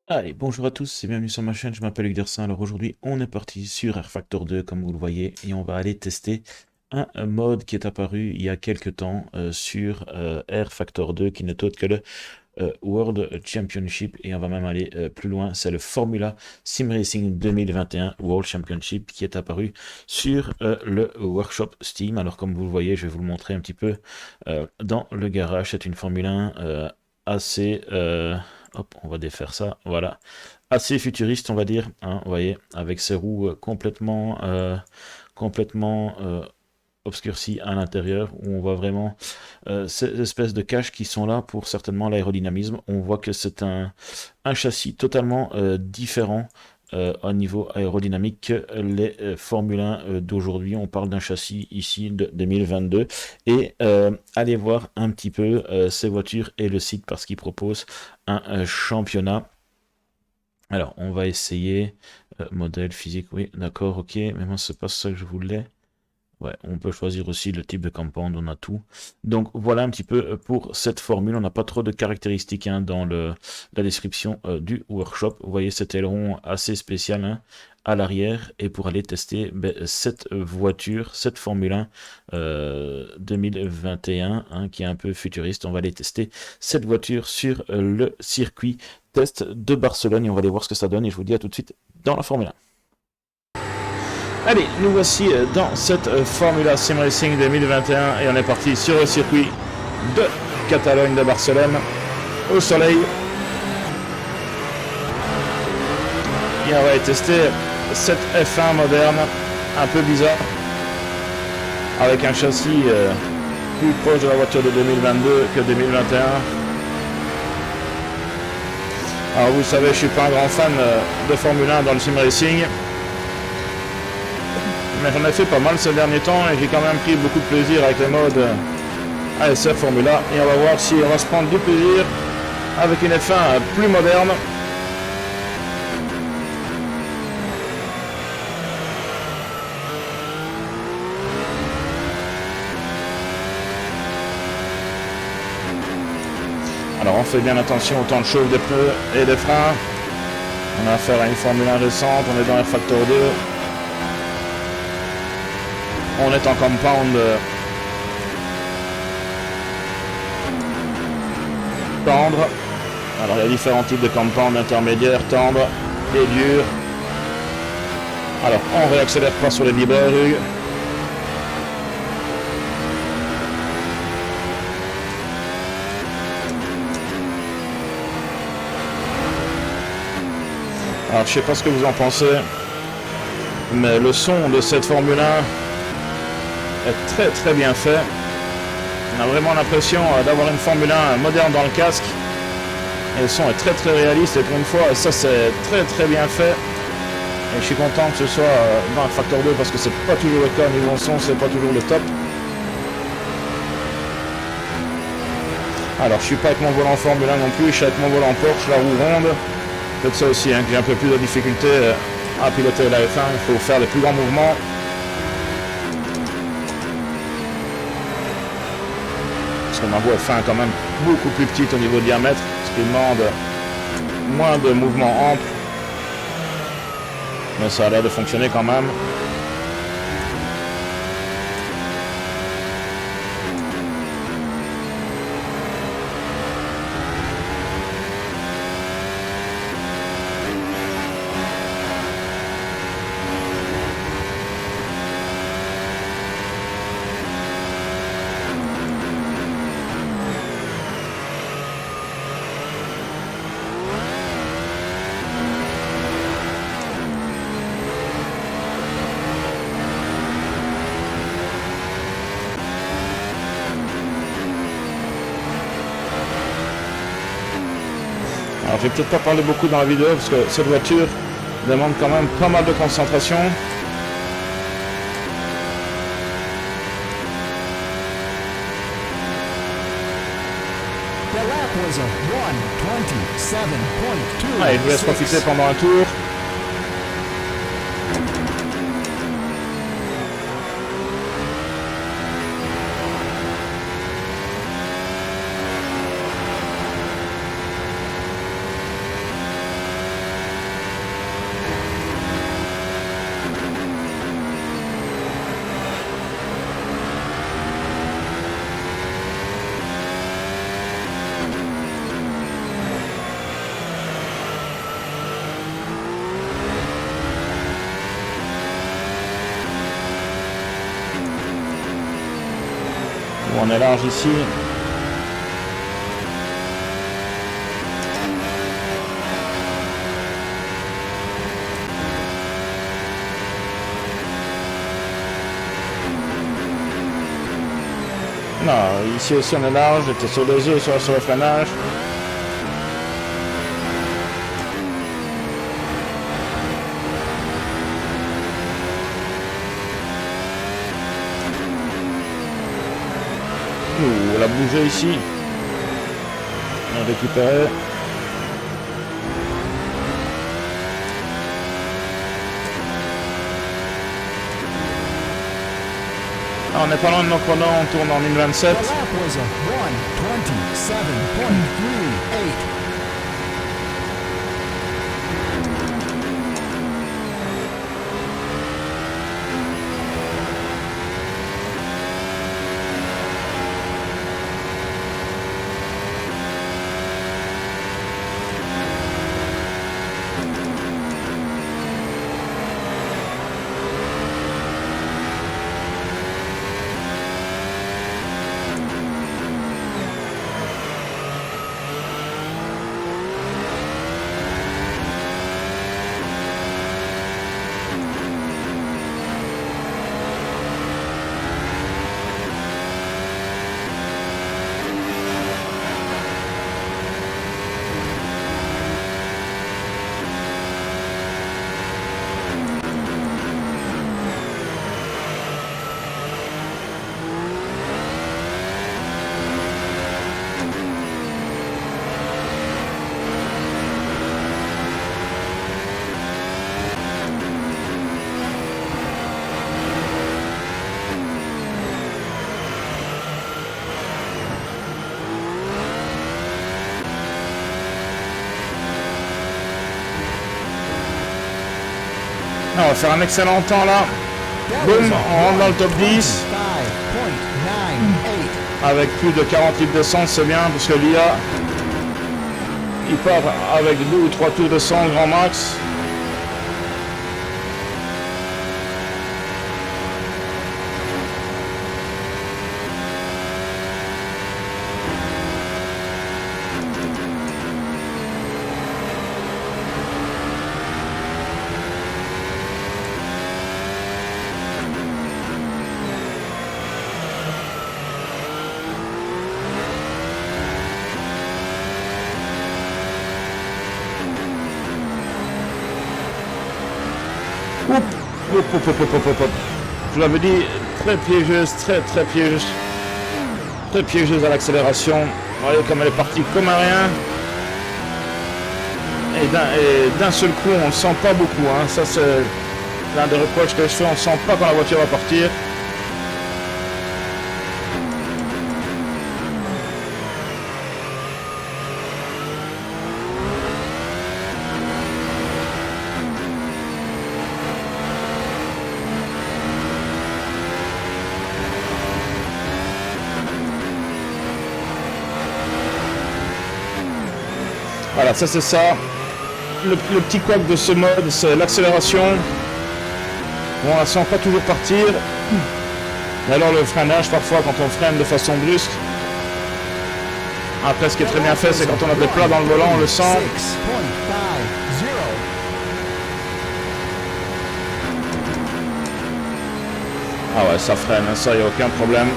Allez, bonjour à tous et bienvenue sur ma chaîne, je m'appelle Udersin. Alors aujourd'hui, on est parti sur R Factor 2 comme vous le voyez et on va aller tester un mode qui est apparu il y a quelques temps sur R Factor 2 qui n'est autre que le World Championship et on va même aller plus loin, c'est le Formula Sim Racing 2021 World Championship qui est apparu sur le workshop Steam. Alors comme vous le voyez, je vais vous le montrer un petit peu dans le garage. C'est une Formule 1 assez... hop, on va défaire ça, voilà. Assez futuriste, on va dire, hein, vous voyez, avec ses roues complètement obscurcies à l'intérieur, où on voit vraiment ces espèces de caches qui sont là pour certainement l'aérodynamisme. On voit que c'est un châssis totalement différent au niveau aérodynamique que les Formule 1 d'aujourd'hui. On parle d'un châssis ici de 2022 et allez voir un petit peu ces voitures et le site parce qu'ils proposent un championnat. Alors on va essayer modèle physique, oui d'accord, ok, mais moi c'est pas ça que je voulais. Ouais, on peut choisir aussi le type de compound, on a tout. Donc voilà un petit peu pour cette formule. On n'a pas trop de caractéristiques hein, dans la description du workshop. Vous voyez cet aileron assez spécial hein, à l'arrière. Et pour aller tester cette voiture, cette Formule 1 2021, hein, qui est un peu futuriste, on va aller tester cette voiture sur le circuit test de Barcelone. Et on va aller voir ce que ça donne. Et je vous dis à tout de suite dans la Formule 1. Allez, nous voici dans cette Formula Sim Racing 2021 et on est parti sur le circuit de Catalogne de Barcelone au soleil. Et on va aller tester cette F1 moderne, un peu bizarre, avec un châssis plus proche de la voiture de 2022 que 2021. Alors vous savez, je suis pas un grand fan de Formule 1 dans le Sim Racing. Mais j'en ai fait pas mal ces derniers temps et j'ai quand même pris beaucoup de plaisir avec le mode ASF Formula et on va voir si on va se prendre du plaisir avec une F1 plus moderne. Alors on fait bien attention au temps de chauffe des pneus et des freins. On a affaire à une Formule 1 récente, on est dans R Factor 2. On est en compound tendre. Alors il y a différents types de compound, intermédiaire, tendre et dur. Alors on réaccélère pas sur les vibreurs, Hugues. Alors je sais pas ce que vous en pensez, mais le son de cette Formule 1 est très bien fait. On a vraiment l'impression d'avoir une Formule 1 moderne dans le casque. Et le son est très réaliste et pour une fois ça c'est très bien fait. Et je suis content que ce soit dans un Factor 2 parce que c'est pas toujours le cas au niveau son, c'est pas toujours le top. Alors je suis pas avec mon volant Formule 1 non plus, je suis avec mon volant Porsche, la roue ronde. Peut-être ça aussi, hein, que j'ai un peu plus de difficulté à piloter la F1, il faut faire les plus grands mouvements. Parce que ma roue F1 est quand même beaucoup plus petite au niveau diamètre, ce qui demande moins de mouvements amples. Mais ça a l'air de fonctionner quand même. Alors je vais peut-être pas parler beaucoup dans la vidéo parce que cette voiture demande quand même pas mal de concentration. Allez, je vous laisse profiter pendant un tour. on est large ici. Non, ici aussi on est large, j'étais sur les œufs, sur le freinage. On a bougé ici. On a récupéré. Ah, on n'est pas loin de nos chronos, on tourne en 1027. On va faire un excellent temps là. Boum, on rentre dans le top 10. Avec plus de 40 litres d'essence, c'est bien parce que l'IA, il part avec 2 ou 3 tours de sang grand max. Je l'avais dit, très piégeuse, très piégeuse. Très piégeuse à l'accélération. Vous voyez comme elle est partie comme un rien. Et d'un seul coup, on ne sent pas beaucoup. Hein. Ça, c'est l'un des reproches que je fais. On ne sent pas quand la voiture va partir. Voilà, ça c'est ça. Le petit couac de ce mode, c'est l'accélération. Bon, on la sent pas toujours partir. Et alors le freinage, parfois, quand on freine de façon brusque. Après, ce qui est très bien fait, c'est quand on a des plats dans le volant, on le sent. Ah ouais, ça freine, ça, il n'y a aucun problème.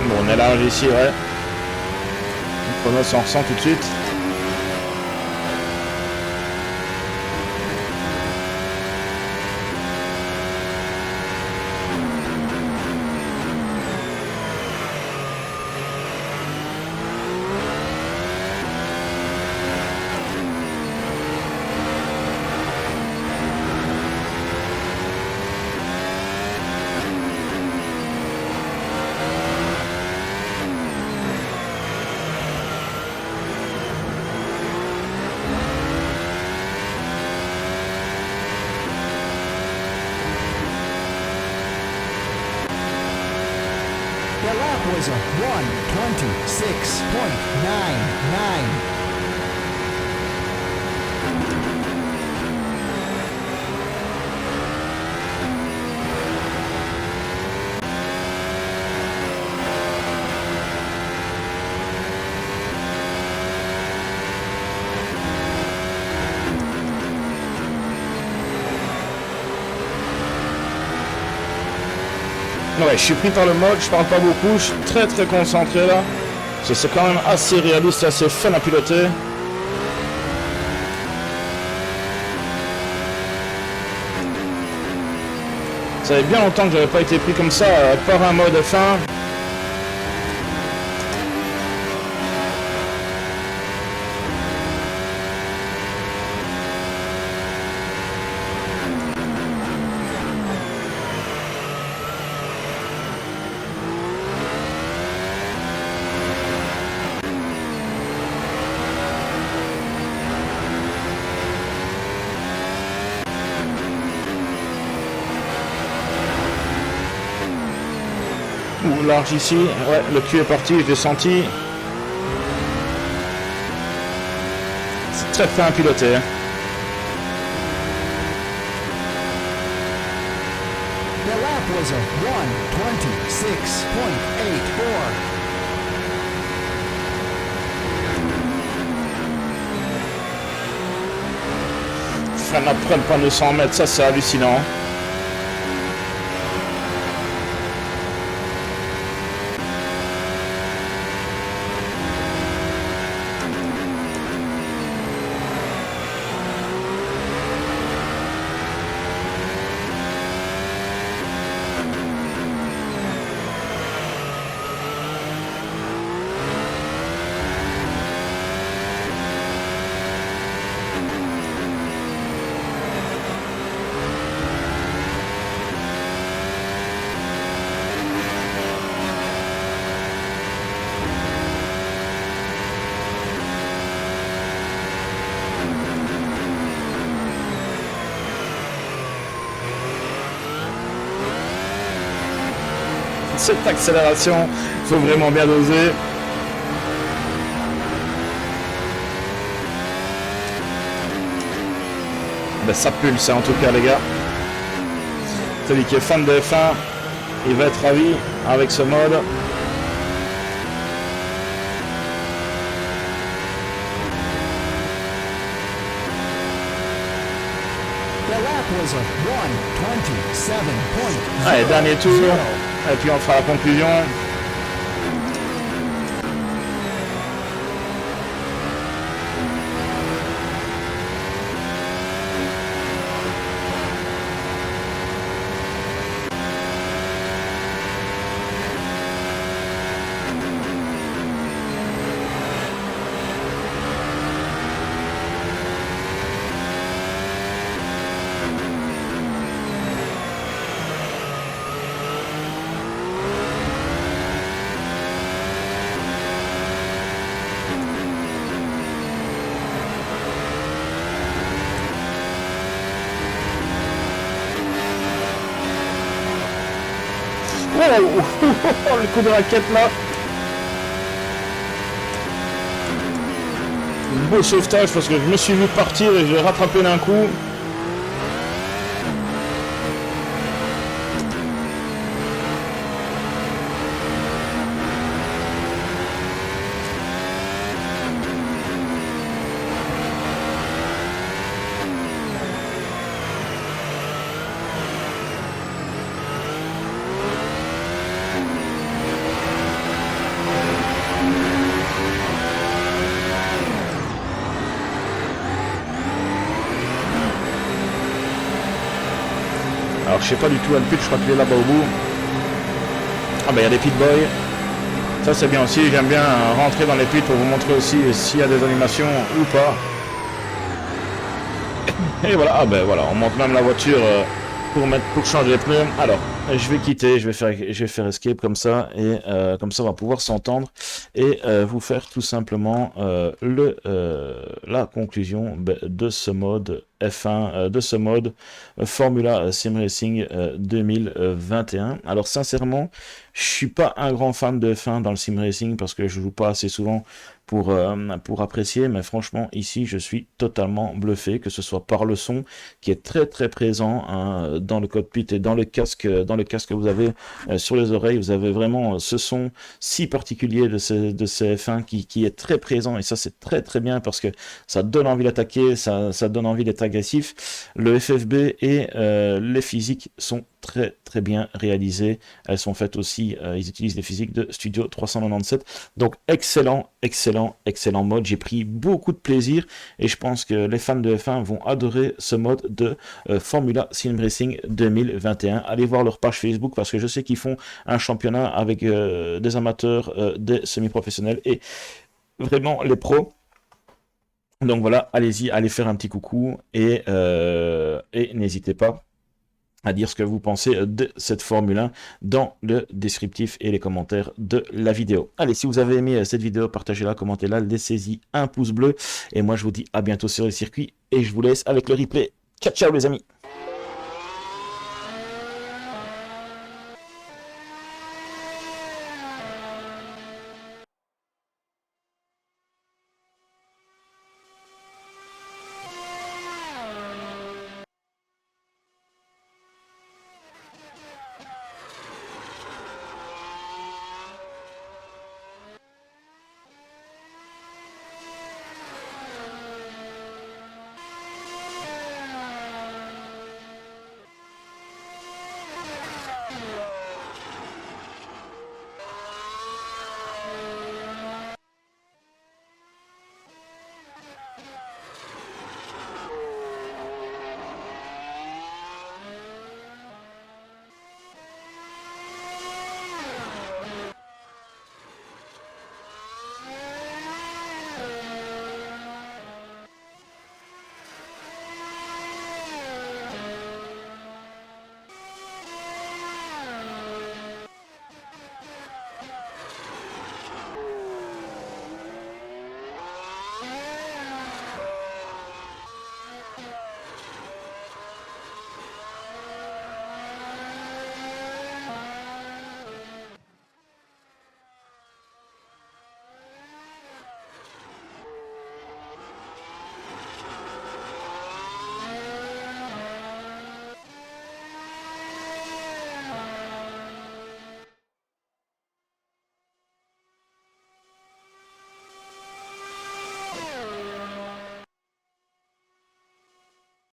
Bon, on est large ici, ouais. Le chrono s'en ressent tout de suite. was a 1:26.99. Ouais, je suis pris par le mode, je parle pas beaucoup, je suis très concentré là. Parce que c'est quand même assez réaliste et assez fun à piloter. Ça fait bien longtemps que j'avais pas été pris comme ça par un mode F1. Large ici, ouais, le cul est parti, je l'ai senti. C'est très fin à piloter. The lap was a 1:26.84. Freine après le panneau 100 mètres, ça c'est hallucinant. Cette accélération, il faut vraiment bien doser. Ben, ça pulse en tout cas les gars. Celui qui est fan de F1, il va être ravi avec ce mode. Allez, dernier tour. Et puis on fera la conclusion. Oh, le coup de raquette là. Beau sauvetage parce que je me suis vu partir et j'ai rattrapé d'un coup. Alors je sais pas du tout, Alpit, je crois qu'il est là-bas au bout. Ah ben il y a des pit boys. Ça c'est bien aussi, j'aime bien rentrer dans les pits pour vous montrer aussi s'il y a des animations ou pas. Et voilà, ah ben voilà, on monte même la voiture pour changer les pneus. Alors, je vais quitter, je vais faire escape comme ça, et comme ça on va pouvoir s'entendre et vous faire tout simplement la conclusion de ce mode F1, de ce mode Formula Sim Racing 2021. Alors sincèrement, Je suis pas un grand fan de F1 dans le sim racing parce que je joue pas assez souvent pour apprécier, mais franchement ici je suis totalement bluffé, que ce soit par le son qui est très très présent hein, dans le cockpit et dans le casque que vous avez sur les oreilles. Vous avez vraiment ce son si particulier de ces F1 qui est très présent, et ça c'est très très bien parce que ça donne envie d'attaquer, ça donne envie d'être agressif. Le FFB et les physiques sont très très bien réalisées. Elles sont faites aussi, ils utilisent les physiques de Studio 397. Donc excellent mode. J'ai pris beaucoup de plaisir et je pense que les fans de F1 vont adorer ce mode de Formula Sim Racing 2021. Allez voir leur page Facebook parce que je sais qu'ils font un championnat avec des amateurs, des semi-professionnels et vraiment les pros. Donc voilà, allez-y, allez faire un petit coucou et n'hésitez pas à dire ce que vous pensez de cette Formule 1 dans le descriptif et les commentaires de la vidéo. Allez, si vous avez aimé cette vidéo, partagez-la, commentez-la, laissez-y un pouce bleu. Et moi, je vous dis à bientôt sur le circuit et je vous laisse avec le replay. Ciao, ciao les amis!